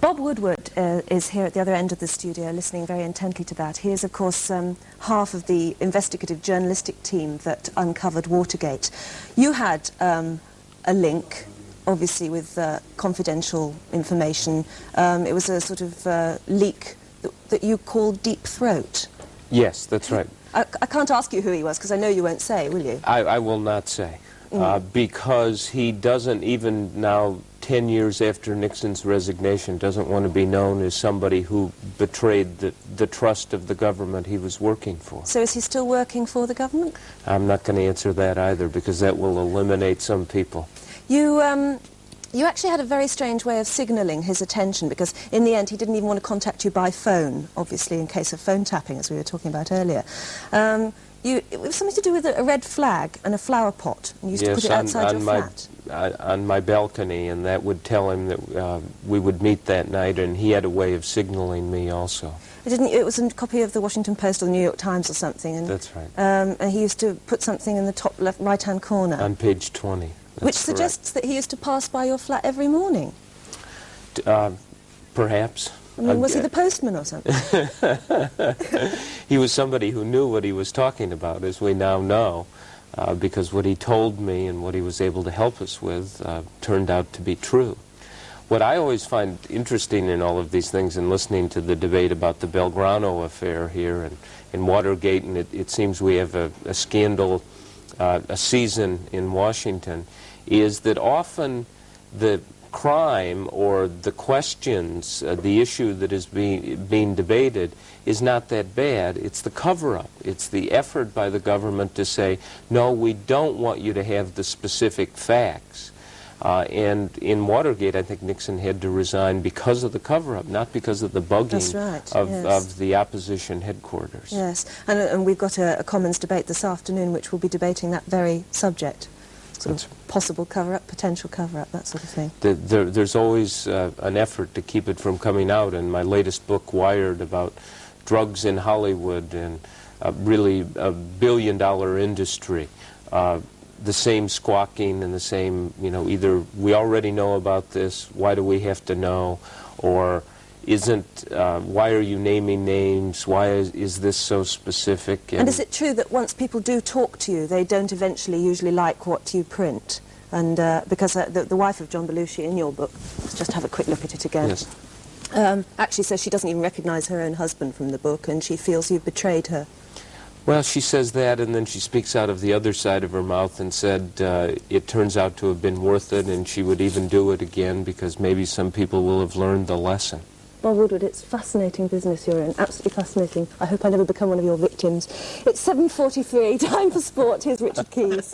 Bob Woodward is here at the other end of the studio listening very intently to that. He is, of course, half of the investigative journalistic team that uncovered Watergate. You had a link, obviously, with confidential information. It was a sort of leak that you called Deep Throat. Yes, that's right. I can't ask you who he was, because I know you won't say, will you? I will not say. Because he doesn't, even now, 10 years after Nixon's resignation, doesn't want to be known as somebody who betrayed the trust of the government he was working for. So is he still working for the government? I'm not going to answer that either, because that will eliminate some people. You actually had a very strange way of signalling his attention, because in the end he didn't even want to contact you by phone, obviously in case of phone tapping, as we were talking about earlier. It was something to do with a red flag and a flower pot. And you used to put it outside your flat. On my balcony, and that would tell him that we would meet that night, and he had a way of signaling me also. It was a copy of the Washington Post or the New York Times or something. And, that's right. And he used to put something in the top left right-hand corner. On page 20. Which suggests that he used to pass by your flat every morning. Perhaps. I mean, was he the postman or something? He was somebody who knew what he was talking about, as we now know, because what he told me and what he was able to help us with turned out to be true. What I always find interesting in all of these things, and listening to the debate about the Belgrano affair here and in Watergate, and it seems we have a scandal, a season in Washington, is that often the crime or the questions, the issue that is being debated is not that bad. It's the cover-up. It's the effort by the government to say, no, we don't want you to have the specific facts. And in Watergate, I think Nixon had to resign because of the cover-up, not because of the bugging of the opposition headquarters. Yes, and we've got a Commons debate this afternoon which will be debating that very subject. Sort of possible cover-up, potential cover-up, that sort of thing. There's always an effort to keep it from coming out, and my latest book, Wired, about drugs in Hollywood and really a billion-dollar industry. The same squawking and the same, either we already know about this, why do we have to know, or why are you naming names, why is this so specific? And is it true that once people do talk to you, they don't eventually usually like what you print? And because the wife of John Belushi in your book, let's just have a quick look at it again, actually says she doesn't even recognise her own husband from the book, and she feels you've betrayed her. Well, she says that, and then she speaks out of the other side of her mouth and said it turns out to have been worth it, and she would even do it again because maybe some people will have learned the lesson. Well, Woodward, it's fascinating business you're in, absolutely fascinating. I hope I never become one of your victims. It's 7:43, time for sport. Here's Richard Keys.